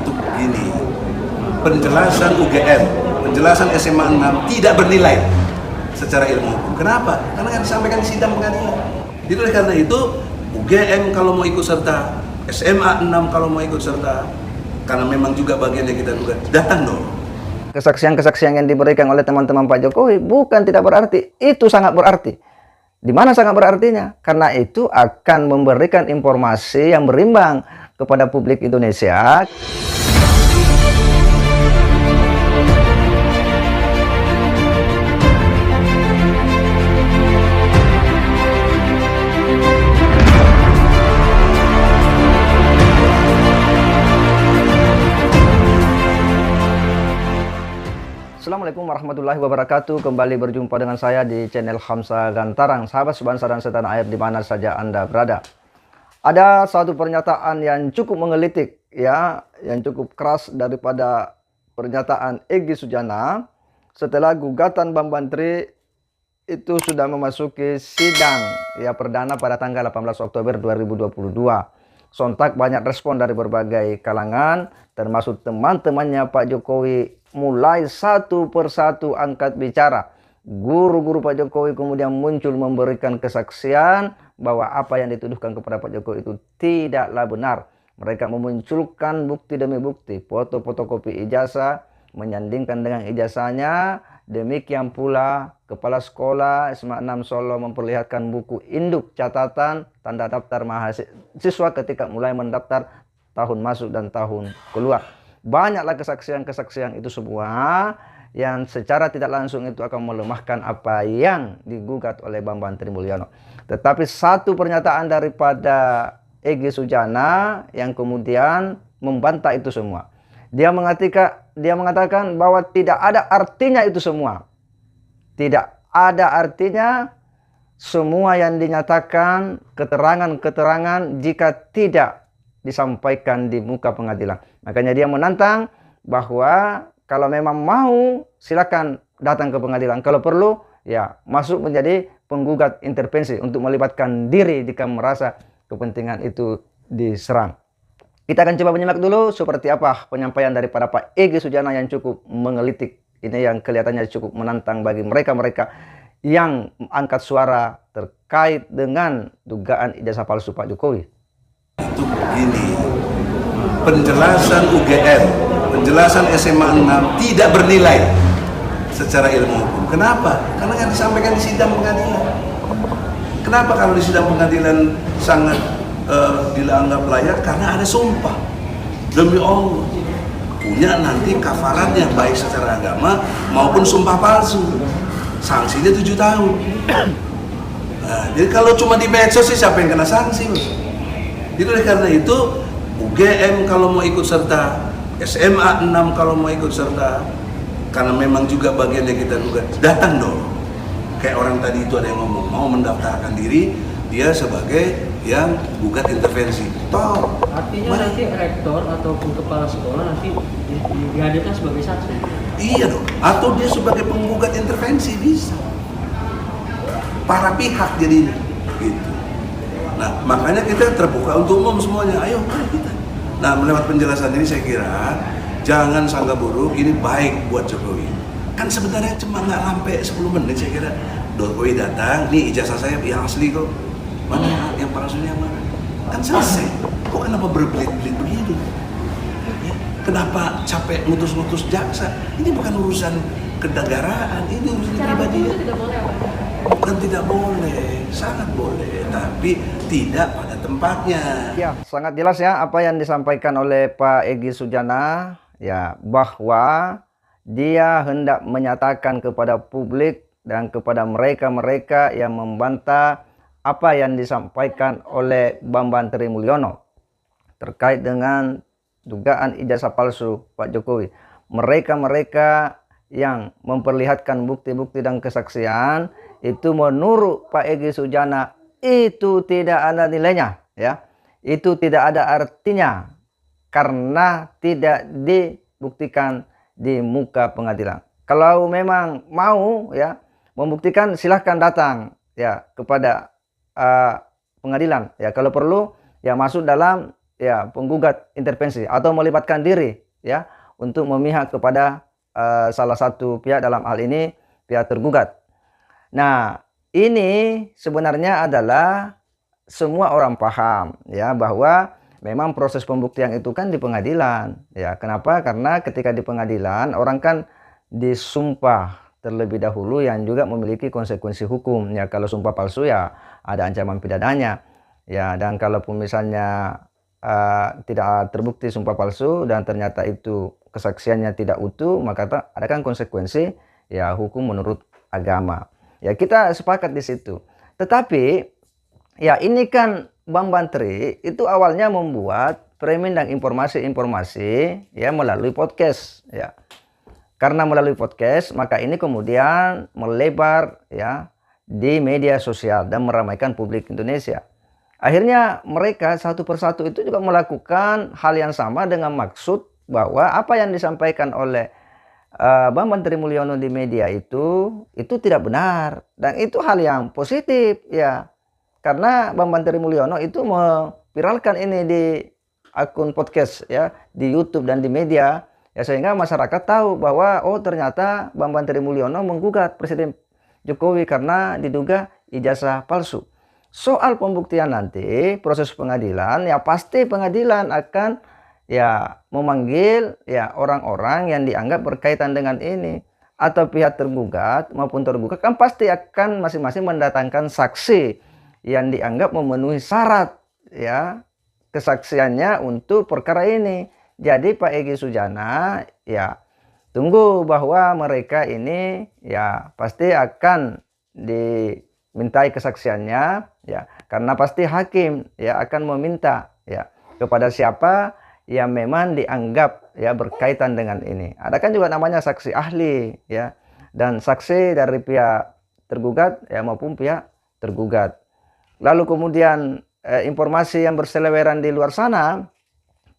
Itu begini, penjelasan UGM, penjelasan SMA 6 tidak bernilai secara ilmu hukum. Kenapa? Karena yang disampaikan di sidang pengadilan. Jadi oleh karena itu UGM kalau mau ikut serta, SMA 6 kalau mau ikut serta, karena memang juga bagian yang kita duga, datang dong. Kesaksian-kesaksian yang diberikan oleh teman-teman Pak Jokowi bukan tidak berarti, itu sangat berarti. Di mana sangat berartinya? Karena itu akan memberikan informasi yang berimbang kepada publik Indonesia. Assalamualaikum warahmatullahi wabarakatuh. Kembali berjumpa dengan saya di channel Khamsa Gantarang. Sahabat sebangsa dan setanah air di mana saja Anda berada. Ada satu pernyataan yang cukup menggelitik, ya, yang cukup keras daripada pernyataan Egy Sujana setelah gugatan Bambang Tri itu sudah memasuki sidang ya perdana pada tanggal 18 Oktober 2022. Sontak banyak respon dari berbagai kalangan, termasuk teman-temannya Pak Jokowi mulai satu persatu angkat bicara. Guru-guru Pak Jokowi kemudian muncul memberikan kesaksian bahwa apa yang dituduhkan kepada Pak Jokowi itu tidaklah benar. Mereka memunculkan bukti demi bukti, foto fotokopi ijazah, menyandingkan dengan ijazahnya. Demikian pula Kepala Sekolah SMA 6 Solo memperlihatkan buku induk catatan tanda daftar mahasiswa ketika mulai mendaftar tahun masuk dan tahun keluar. Banyaklah kesaksian-kesaksian itu semua yang secara tidak langsung itu akan melemahkan apa yang digugat oleh Bambang Tri Mulyono. Tetapi satu pernyataan daripada Egy Sujana yang kemudian membantah itu semua. Dia mengatakan bahwa tidak ada artinya itu semua. Tidak ada artinya semua yang dinyatakan keterangan-keterangan jika tidak disampaikan di muka pengadilan. Makanya dia menantang bahwa kalau memang mau silakan datang ke pengadilan. Kalau perlu ya masuk menjadi penggugat intervensi untuk melibatkan diri jika merasa kepentingan itu diserang. Kita akan coba menyimak dulu seperti apa penyampaian daripada Pak Egy Sujana yang cukup menggelitik. Ini yang kelihatannya cukup menantang bagi mereka-mereka yang angkat suara terkait dengan dugaan ijazah palsu Pak Jokowi. Itu begini, penjelasan UGM, penjelasan SMA 6 tidak bernilai secara ilmu hukum. Kenapa? Karena yang disampaikan di sidang pengadilan. Kenapa kalau di sidang pengadilan sangat dianggap layak? Karena ada sumpah demi Allah, punya nanti kafaratnya baik secara agama maupun sumpah palsu, sanksinya 7 tahun. Nah, jadi kalau cuma di medsos sih siapa yang kena sanksi? Jadi oleh karena itu UGM kalau mau ikut serta, SMA 6 kalau mau ikut serta, karena memang juga bagian yang kita duga, datang dong. Kayak orang tadi itu ada yang ngomong mau mendaftarkan diri dia sebagai yang gugat intervensi. Toh, artinya nanti rektor ataupun kepala sekolah nanti dihadirkan sebagai saksi. Iya dong. Atau dia sebagai penggugat intervensi bisa. Para pihak jadinya. Gitu. Nah, makanya kita terbuka untuk umum semuanya. Ayo kita. Nah, melewat penjelasan ini saya kira jangan sangka buruk. Ini baik buat Jokowi. Kan sebenarnya cuma nggak sampai 10 menit saya kira. Jokowi datang, nih ijazah saya yang asli kok. Mana yang palsunya mana? Kan selesai. Kok kenapa berbelit-belit begini? Ya, kenapa capek ngutus-ngutus jaksa? Ini bukan urusan kenegaraan, ini urusan pribadi. Bukan tidak boleh, sangat boleh, tapi tidak pada tempatnya. Ya, sangat jelas ya apa yang disampaikan oleh Pak Egy Sujana, ya, bahwa dia hendak menyatakan kepada publik dan kepada mereka-mereka yang membantah apa yang disampaikan oleh Bambang Tri Mulyono terkait dengan dugaan ijazah palsu Pak Jokowi. Mereka-mereka yang memperlihatkan bukti-bukti dan kesaksian itu menurut Pak Egy Sujana itu tidak ada nilainya, ya. Itu tidak ada artinya karena tidak dibuktikan di muka pengadilan. Kalau memang mau ya membuktikan silahkan datang ya kepada pengadilan ya, kalau perlu ya masuk dalam ya penggugat intervensi atau melibatkan diri ya untuk memihak kepada salah satu pihak, dalam hal ini pihak tergugat. Nah, ini sebenarnya adalah semua orang paham ya bahwa memang proses pembuktian itu kan di pengadilan ya. Kenapa? Karena ketika di pengadilan orang kan disumpah terlebih dahulu yang juga memiliki konsekuensi hukum ya. Kalau sumpah palsu ya ada ancaman pidananya ya, dan kalaupun misalnya tidak terbukti sumpah palsu dan ternyata itu kesaksiannya tidak utuh, maka ada kan konsekuensi ya hukum menurut agama ya. Kita sepakat di situ. Tetapi ya ini kan Bang Bantri itu awalnya membuat framing dan informasi-informasi ya melalui podcast ya. Karena melalui podcast, maka ini kemudian melebar ya di media sosial dan meramaikan publik Indonesia. Akhirnya mereka satu persatu itu juga melakukan hal yang sama dengan maksud bahwa apa yang disampaikan oleh Bang Bantri Mulyono di media itu tidak benar, dan itu hal yang positif ya. Karena Bang Bantri Mulyono itu memviralkan ini di akun podcast ya, di YouTube dan di media ya, sehingga masyarakat tahu bahwa oh ternyata Bang Bantri Mulyono menggugat Presiden Jokowi karena diduga ijazah palsu. Soal pembuktian nanti proses pengadilan ya pasti pengadilan akan ya memanggil ya orang-orang yang dianggap berkaitan dengan ini, atau pihak tergugat maupun tergugat kan pasti akan masing-masing mendatangkan saksi yang dianggap memenuhi syarat ya kesaksiannya untuk perkara ini. Jadi Pak Egy Sujana ya tunggu bahwa mereka ini ya pasti akan dimintai kesaksiannya ya, karena pasti hakim ya akan meminta ya kepada siapa yang memang dianggap ya berkaitan dengan ini. Ada kan juga namanya saksi ahli ya, dan saksi dari pihak tergugat ya maupun pihak tergugat. Lalu kemudian informasi yang berseliweran di luar sana,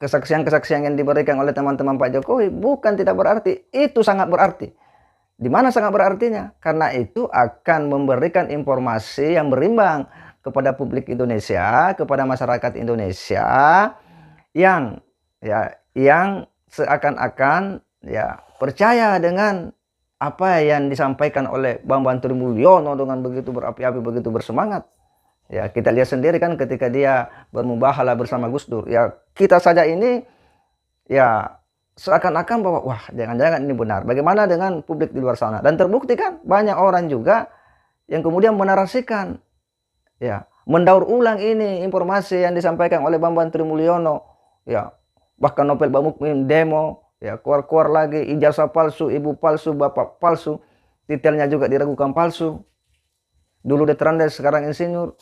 kesaksian-kesaksian yang diberikan oleh teman-teman Pak Jokowi bukan tidak berarti, itu sangat berarti. Di mana sangat berartinya? Karena itu akan memberikan informasi yang berimbang kepada publik Indonesia, kepada masyarakat Indonesia yang seakan-akan ya percaya dengan apa yang disampaikan oleh Bang Bantri Mulyono dengan begitu berapi-api, begitu bersemangat. Ya, kita lihat sendiri kan ketika dia bermubahalah bersama Gus Dur. Ya, kita saja ini ya seakan-akan bahwa wah jangan-jangan ini benar. Bagaimana dengan publik di luar sana? Dan terbukti kan banyak orang juga yang kemudian menarasikan ya, mendaur ulang ini informasi yang disampaikan oleh Bang Bantri Mulyono ya. Bahkan Novel Bamukmin demo ya, keluar-keluar lagi ijazah palsu, ibu palsu, bapak palsu, detailnya juga diragukan palsu. Dulu Detrandes, sekarang insinyur.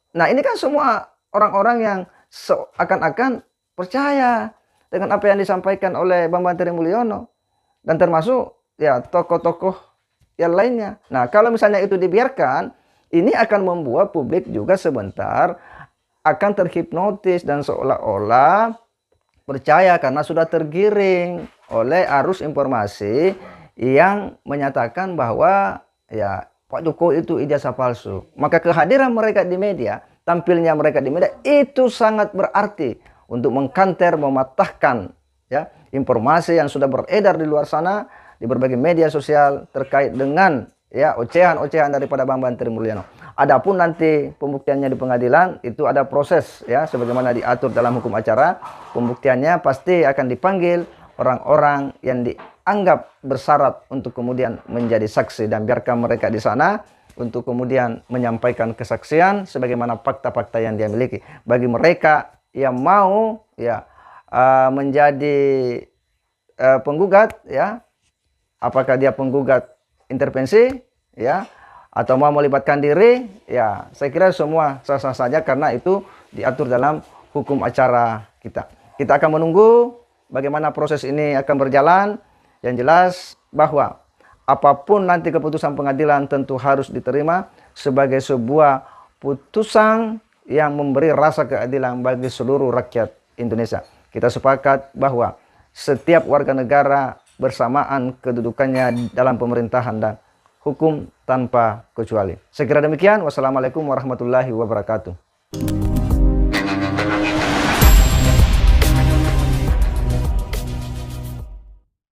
Nah, ini kan semua orang-orang yang seakan-akan percaya dengan apa yang disampaikan oleh Bang Bantri Mulyono, dan termasuk ya tokoh-tokoh yang lainnya. Nah, kalau misalnya itu dibiarkan, ini akan membuat publik juga sebentar akan terhipnotis dan seolah-olah percaya karena sudah tergiring oleh arus informasi yang menyatakan bahwa ya Pak Jokowi itu ijazah palsu. Maka kehadiran mereka di media, tampilnya mereka di media itu sangat berarti untuk mengkanter, mematahkan ya informasi yang sudah beredar di luar sana di berbagai media sosial terkait dengan ya ocehan-ocehan daripada Bang Bantri Mulyono. Adapun nanti pembuktiannya di pengadilan itu ada proses ya sebagaimana diatur dalam hukum acara. Pembuktiannya pasti akan dipanggil orang-orang yang dianggap bersyarat untuk kemudian menjadi saksi, dan biarkan mereka di sana untuk kemudian menyampaikan kesaksian sebagaimana fakta-fakta yang dia miliki. Bagi mereka yang mau ya menjadi penggugat ya, apakah dia penggugat intervensi ya atau mau melibatkan diri ya, saya kira semua sah-sah saja karena itu diatur dalam hukum acara kita. Kita akan menunggu bagaimana proses ini akan berjalan. Yang jelas bahwa apapun nanti keputusan pengadilan tentu harus diterima sebagai sebuah putusan yang memberi rasa keadilan bagi seluruh rakyat Indonesia. Kita sepakat bahwa setiap warga negara bersamaan kedudukannya dalam pemerintahan dan hukum tanpa kecuali. Saya kira demikian. Wassalamualaikum warahmatullahi wabarakatuh.